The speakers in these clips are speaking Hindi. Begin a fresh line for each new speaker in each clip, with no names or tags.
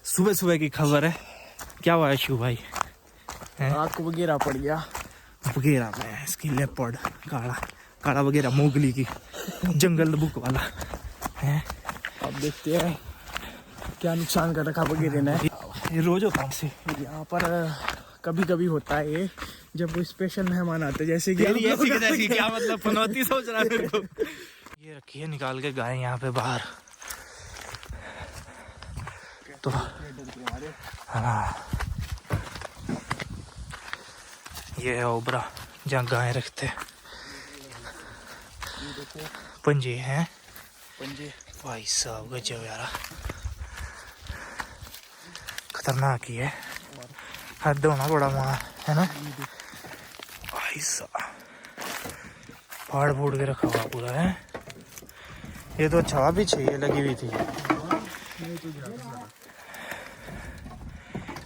सुबह सुबह की खबर है। क्या हुआ है शिव भाई?
रात को बगेरा पड़ गया।
बगेरा में इसकी लेपर्ड काला काला वगैरह मोगली की जंगल बुक वाला है।
अब देखते हैं क्या नुकसान कर रखा बगेरे ने।
ये रोज होता है इसे।
यहाँ पर कभी कभी होता है ये, जब वो स्पेशल मेहमान आते हैं, जैसे कि
क्या मतलब पनौती सोच रहा है मेरे को। ये रखी है निकाल के गाय यहाँ पे बाहर। तो हाँ, ये है ओबरा जहाँ गाय रखते हैं। पंजे हैं,
पंजे
भाई साहब गजब यार, खतरनाक ही है। हद होना बड़ा वहाँ है ना भाई साहब, फाड़ फूड़ के रखा हुआ पूरा है। ये तो अच्छा पीछे ये लगी हुई थी।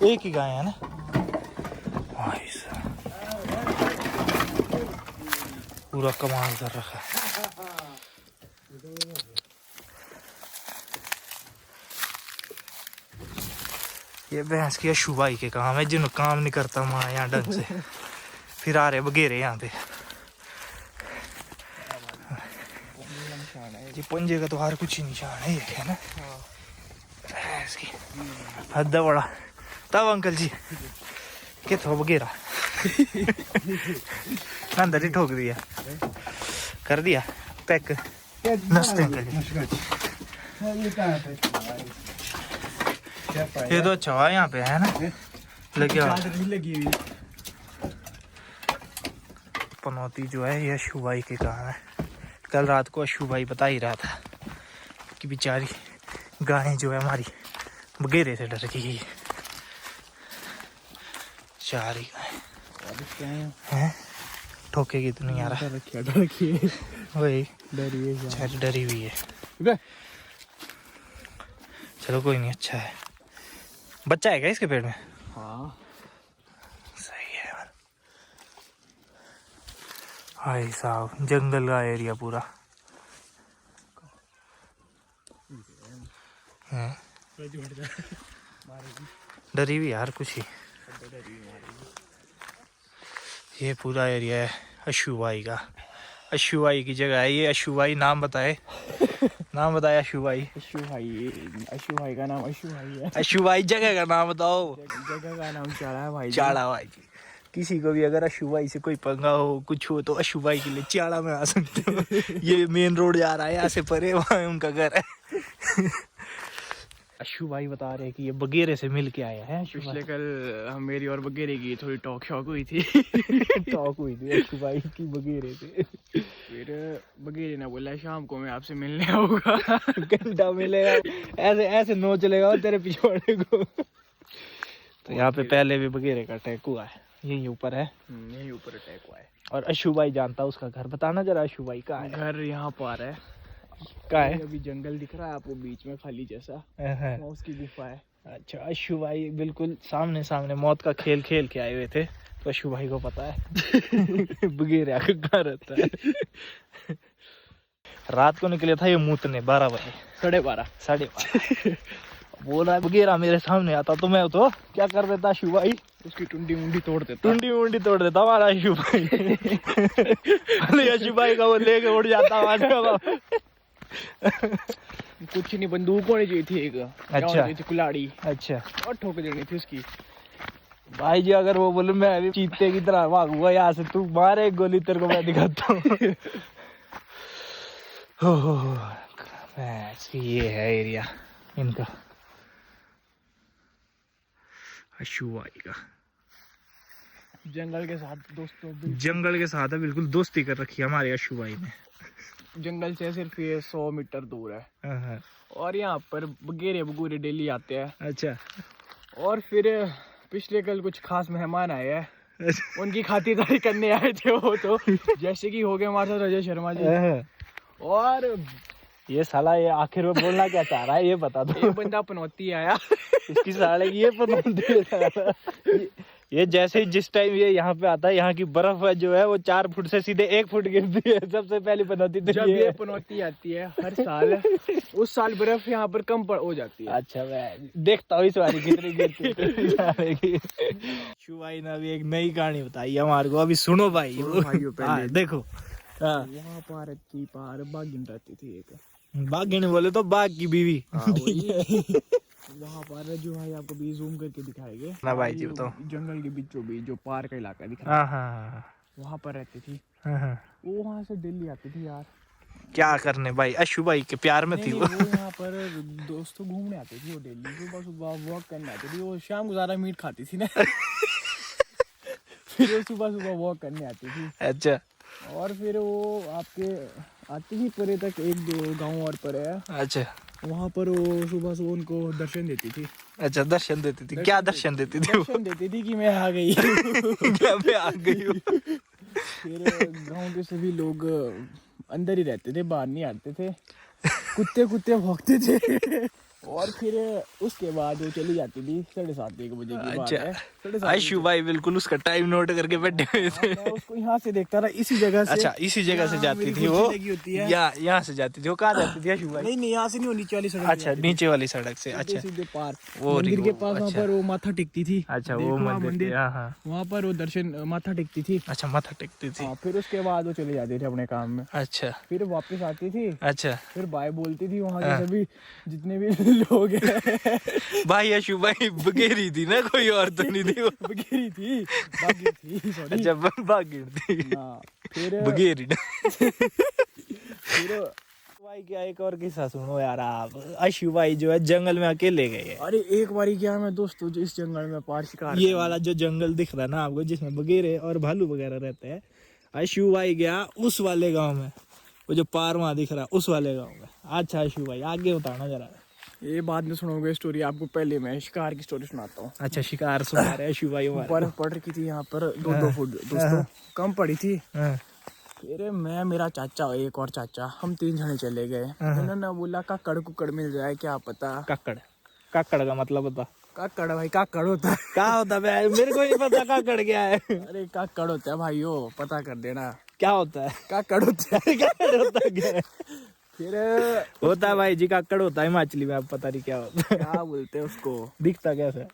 एक ही गाय है ना भाई साहब, पूरा कमाल कर रखा है। ये भैंस की अशुभाई के काम है, जिन काम नहीं करता वहाँ यहाँ ढंग से। फिर आ रहे बगेरे यहाँ पे। ये पंजे का तो हर कुछ ही निशान है, ये है ना भैंस की। हद बड़ा तब अंकल जी कितो बगेरा अंदर ही ठोक दिया, कर दिया पैक। नमस्ते अंकल जी। ये तो अच्छा हुआ यहाँ पे है ना
लगी हुई।
पनौती जो है ये अशुभाई के काम है। कल रात को अशुभाई बता ही रहा था कि बेचारी गाय जो है हमारी बगेरे से डर गई। चार ही गाय हैं, ठोकेगी तो नहीं आ रहा। वही डरी हुई है। चलो कोई नहीं, अच्छा है। बच्चा है क्या इसके पेट में?
हाँ
सही है यार। भाई साहब जंगल का एरिया पूरा है। डरी हुई यार कुछ ही। ये पूरा एरिया है अशुभाई का। अशुभाई की जगह है ये। अशुभाई नाम बताए, नाम बताया अशुभाई।
अशुभाई का नाम अशुभाई है।
अशुभाई जगह का नाम बताओ।
जगह का नाम चाड़ा है भाई।
चाड़ा भाई जी। किसी को भी अगर अशुभाई से कोई पंगा हो कुछ हो तो अशुभाई के लिए चाड़ा में आ सकते हो। ये मेन रोड जा रहा है यहाँ से परे, वहाँ उनका घर है। अशुभाई बता रहे कि ये बगेरे से मिल के आया है।
पिछले कल मेरी और बगेरे की थोड़ी टॉक शॉक हुई थी।
टॉक हुई थी अशुभाई की बगेरे से।
फिर बगेरे ने बोला शाम को मैं आपसे मिलने आऊंगा।
घंटा मिलेगा, ऐसे ऐसे नो चलेगा तेरे पिछवाड़े को। तो यहाँ पे पहले भी बगेरे का अटैक हुआ है, यही ऊपर है।
यही ऊपर अटैक हुआ है।
और अशुभाई जानता उसका घर, बताना जरा अशुभाई का है।
घर यहाँ पर है।
का है?
अभी जंगल दिख रहा है आपको बीच में खाली जैसा, वो उसकी गुफा है।
अच्छा, अशुभाई बिल्कुल सामने सामने मौत का खेल खेल के आए हुए थे, तो अशुभाई को पता है बगेरे आकर कहाँ रहता है। रात को निकले था ये मूतने 12 बजे, 12:30 बोल रहा है बगेरा मेरे सामने आता तो मैं तो क्या कर देता अशुभाई,
उसकी टुंडी मुंडी तोड़ देता।
टुंडी मुंडी तोड़ देता हमारा अशुभाई। अशुभाई का वो लेके उड़ जाता हमारे।
कुछ नहीं, बंदूक होनी चाहिए थी एक।
अच्छा
थी कुलाड़ी।
अच्छा, और
ठोक देनी थी उसकी।
भाई जी अगर वो बोले मैं अभी चीते की तरह भागूंगा यहाँ से, तू मारे एक गोली तेरे को मैं दिखाता हूँ। ये है एरिया इनका अशुभाई का।
जंगल के साथ दोस्तों,
जंगल के साथ है, बिल्कुल दोस्ती कर रखी है हमारे अशुभाई ने।
जंगल से सिर्फ ये 100 मीटर दूर है। और यहाँ पर बगेरे बगूरे डेली आते हैं।
अच्छा,
और फिर पिछले कल कुछ खास मेहमान आए हैं, उनकी खातिरदारी करने आए थे वो तो। जैसे कि हो गए हमारे साथ अजय शर्मा जी। और
ये साला ये आखिर में बोलना क्या चाह रहा है ये बता दो।
ये बंदा पनौती आया।
इसकी साले ये पनौती ये जैसे ही जिस टाइम ये यहाँ पे आता है, यहाँ की बर्फ जो है वो 4 फुट से सीधे 1 फुट गिरती है। सबसे पहली पनौती तो
जब ये पनौती आती है हर साल, उस साल बर्फ यहाँ पर कम हो जाती है।
अच्छा, मैं देखता हूँ इस बारी कितनी गिरती है। शिव भाई ने अभी एक नई कहानी बताई है हमारे को, अभी सुनो भाई।
भाइयों पहले
हाँ, देखो। हाँ,
वहाँ पार की पार बागिन रहती थी एक।
बाघिन बोले तो बाघ की बीवी।
वहाँ पर जो भाई आपको भी जूम करके दिखाएंगे
ना भाई जी, तो
जंगल के बीचों बीच जो पार का इलाका दिख रहा
हाँ
है,
हाँ
वहाँ पर रहती थी
हाँ।
वो। वहाँ से दिल्ली आती थी यार,
क्या करने भाई, अशु भाई के प्यार में थी वो।
वो यहाँ पर दोस्तों घूमने आती थी वो, डेली सुबह सुबह वॉक करने आती थी वो। शाम को ज्यादा मीट खाती थी ना फिर वो सुबह सुबह वॉक करने आती थी।
अच्छा,
और फिर वो आपके आती थी परे तक, 1-2 गाँव और परे है,
अच्छा,
वहाँ पर वो सुबह सुबह उनको दर्शन देती थी।
अच्छा, दर्शन देती थी। क्या दर्शन देती थी वो?
दर्शन देती थी कि मैं आ गई
क्या मैं आ गई हूँ?
फिर गांव के सभी लोग अंदर ही रहते थे, बाहर नहीं आते थे। कुत्ते कुत्ते भौंकते थे और फिर उसके बाद वो चली जाती थी 7:30-1 बजे की बात है। 7:30
आशु भाई बिल्कुल उसका टाइम नोट करके बैठे हुए थे।
मैं उसको यहाँ से देखता था, इसी जगह से।
अच्छा, इसी जगह से जाती थी वो? यहाँ से जाती थी वो? कहाँ जाती थी आशु भाई?
नहीं, यहाँ से नहीं, वो नीचे वाली सड़क।
अच्छा, नीचे वाली सड़क से। अच्छा,
सीधे पार
वो
मंदिर के पास, वहाँ
अच्छा।
पर वो माथा टेकती थी।
अच्छा, वो मंदिर, हाँ हाँ,
वहाँ पर वो दर्शन माथा टेकती थी।
अच्छा, माथा टेकती थी।
हाँ, फिर उसके बाद वो चले जाते थे अपने काम में।
अच्छा,
फिर वापस आती थी,
अच्छा
फिर बाय बोलती थी वहाँ के सभी जितने भी लोग हैं।
भाई अशु भाई बगेरी थी ना, कोई और तो नहीं थी वो?
बगेरी थी, बागी थी, सॉरी।
अच्छा, बागिर थी।
हाँ, फिर
बगेरी।
फिर
भाई क्या एक और किस्सा सुनो यार आप। अशु भाई जो है जंगल में अकेले गए।
अरे एक बारी क्या मैं दोस्तों जो इस जंगल में पार शिकार,
ये वाला जो जंगल दिख रहा है ना आपको, जिसमें बगेरे और भालू वगैरह रहते हैं, अशु भाई गया उस वाले गांव में, वो जो पार वहां दिख रहा है उस वाले गांव में। अच्छा अशु भाई आगे बताना जरा।
ये बाद में सुनोगे स्टोरी आपको, पहले मैं शिकार की स्टोरी सुनाता हूँ।
अच्छा, शिकार सुना रहे अशु भाई।
बर्फ पड़ रही थी यहाँ पर 2-2 फुट दोस्तों, कम पड़ी थी।
हाँ,
फिर मैं, मेरा चाचा, एक और चाचा, हम 3 जने चले गए। उन्होंने बोला काकड़ कुकड़ मिल जाए, क्या पता।
काकड़? काकड़ का मतलब बता।
काकड़ भाई, काकड़ होता है।
क्या होता है? मेरे को नहीं पता काकड़ क्या है।
अरे काकड़ होता है भाइयों, पता कर देना
क्या होता है?
काकड़ होता है।
काकड़ होता है क्या?
फिर
होता है भाई जी, काकड़ होता है हिमाचली में, आप पता नहीं क्या होता है।
क्या बोलते हैं उसको,
दिखता कैसे?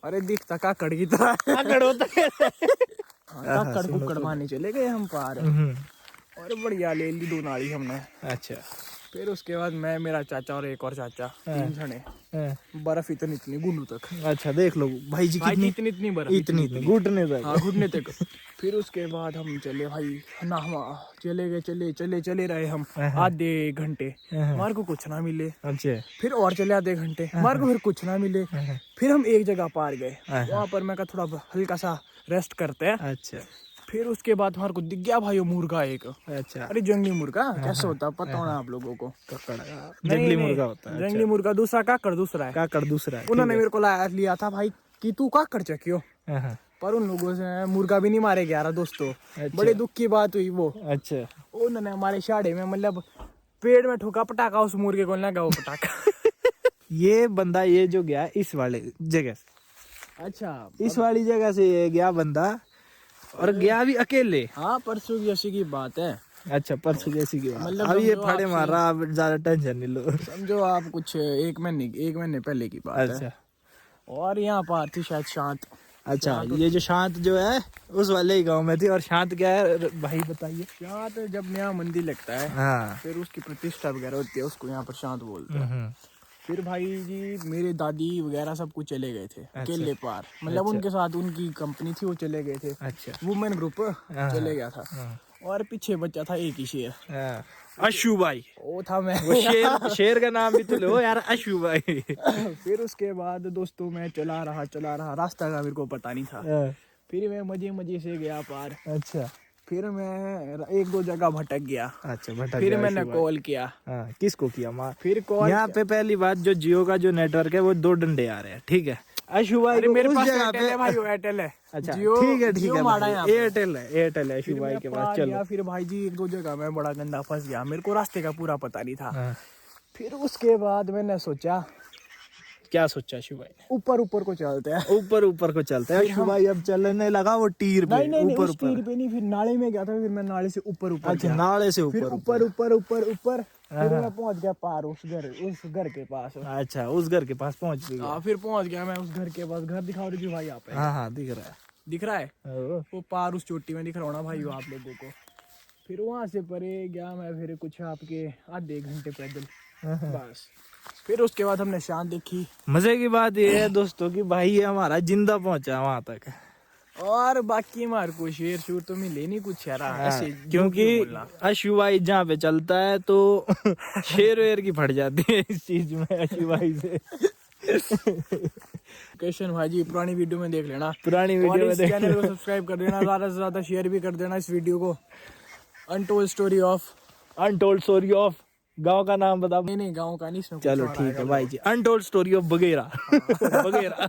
अरे दिखता काकड़ की तरह।
काकड़ होता है।
काकड़ कुकड़ मारने चले गए हम पार, और बढ़िया ले ली 2 नाली हमने।
अच्छा,
फिर उसके बाद मैं, मेरा चाचा और एक और चाचा, 3 जने। बर्फ इतनी घुटनों तक।
अच्छा देख लो भाई जी, कितनी
इतनी बर्फ,
इतनी घुटने तक।
हाँ, घुटने तक। फिर उसके बाद हम चले भाई ना, हम चले गए, चले रहे हम आधे घंटे, हमारे को कुछ ना मिले।
अच्छा,
फिर और चले आधे घंटे, हमारे को फिर कुछ ना मिले। फिर हम एक जगह पार गए, वहाँ पर मैं कहा थोड़ा हल्का सा रेस्ट करते हैं।
अच्छा,
फिर उसके बाद हमारे को दिख गया भाई वो मुर्गा एक।
अच्छा,
अरे जंगली मुर्गा कैसे होता है पता होना आप लोगों को।
जंगली मुर्गा होता है।
जंगली मुर्गा दूसरा, काकड़ दूसरा है।
काकड़ दूसरा है।
उन्होंने मेरे को लिया था भाई कि तू काकड़ चखियो, पर उन लोगों से मुर्गा भी नहीं मारे गया रहा दोस्तों। बड़े दुख की बात हुई वो।
अच्छा,
उन्होंने हमारे शाड़े में, मतलब पेड़ में ठोका पटाखा, उस मुर्गे को लगा वो पटाखा।
ये बंदा ये जो गया इस वाले जगह से,
अच्छा,
इस वाली जगह से ये गया बंदा, और गया भी अकेले।
हाँ, परसों की ऐसी की बात है।
अच्छा, परसों जैसी की बात।
मतलब
अब ये
समझो
फाड़े
आप
मार रहा, आप ज्यादा टेंशन नहीं लो।
समझो आप कुछ 1 महीने पहले की बात है।
अच्छा,
और यहाँ पर थी शायद शांत।
अच्छा, ये जो शांत जो है उस वाले ही गांव में थी। और शांत क्या है भाई बताइए?
शांत जब नया मंदिर लगता है,
हाँ,
फिर उसकी प्रतिष्ठा वगैरह होती है, उसको यहाँ पर शांत बोलते हैं। फिर भाई जी मेरे दादी वगैरह सब कुछ चले गए थे अकेले पार, मतलब उनके साथ उनकी कंपनी थी, वो चले गए थे।
अच्छा,
वुमेन ग्रुप चले गया था। और पीछे बच्चा था एक ही शेर,
अशु भाई।
वो था मैं।
वो शेर का नाम भी तो लो यार, अशु भाई।
फिर उसके बाद दोस्तों मैं चला रहा, रास्ता का मेरे को पता नहीं था। फिर मैं मजे से गया पार।
अच्छा,
फिर मैं 1-2 जगह भटक गया।
अच्छा, भटक
फिर
गया
मैंने
अशु भाई।
कॉल किया।
हाँ, किसको किया? मार।
फिर कॉल
यहाँ पे पहली बात, जो जियो का जो नेटवर्क है वो 2 डंडे आ रहे हैं, ठीक है। अशु भाई
अरे
को
मेरे
उस
पास
जगह
एयरटेल है भाई, वो एयरटेल है।
अच्छा,
जियो,
ठीक है
जियो माड़ा है यहाँ पे।
एयरटेल है अशु भाई के पास। चलो,
फिर भाई जी 1-2 जगह मैं बड़ा गंदा फंस गया, मेरे को रास्ते का पूरा पता नहीं था।
हाँ,
फिर उसके बाद मैंने सोचा
क्या सोचा शिव भाई ने?
ऊपर ऊपर को चलते हैं।
ऊपर ऊपर को चलते हैं शिव भाई। अब चलने लगा वो टीर पे,
नहीं नहीं नहीं,
ऊपर
उस टीर पे नहीं, फिर नाले में गया था, फिर मैं नाले से ऊपर ऊपर
अच्छा
गया।
नाले से
फिर
ऊपर
ऊपर ऊपर ऊपर ऊपर फिर मैं पहुंच गया पार उस घर के पास।
अच्छा उस घर के पास पहुंच भी गया।
हाँ फिर पहुंच गया मैं उस घर के पास। घर दिखाओ रही भाई यहाँ पे।
हाँ हाँ दिख रहा है।
दिख रहा है
ओ,
वो पार उस चोटी में दिख रहा होना भाई आप लोगों को। फिर वहां से परे गया मैं, फिर कुछ आपके आधे घंटे पैदल बस। फिर उसके बाद हमने शान देखी।
मजे की बात ये है दोस्तों कि भाई ये हमारा जिंदा पहुंचा वहां तक।
और बाकी हमारे को शेर शूर तो मिले नहीं कुछ यार ऐसे,
क्योंकि अशु भाई जहाँ पे चलता है तो शेर वेर की फट जाती है इस चीज में अशु भाई से।
क्वेश्चन भाई जी पुरानी वीडियो में देख लेना,
पुरानी वीडियो में देख
चैनल को सब्सक्राइब कर देना, ज्यादा से ज्यादा शेयर भी कर देना इस वीडियो को। Untold story of,
untold story of, गांव का नाम बता।
नहीं नहीं गाँव का नहीं, इसमें
चलो ठीक है भाई जी, अनटोल्ड स्टोरी ऑफ बगेरा। बगेरा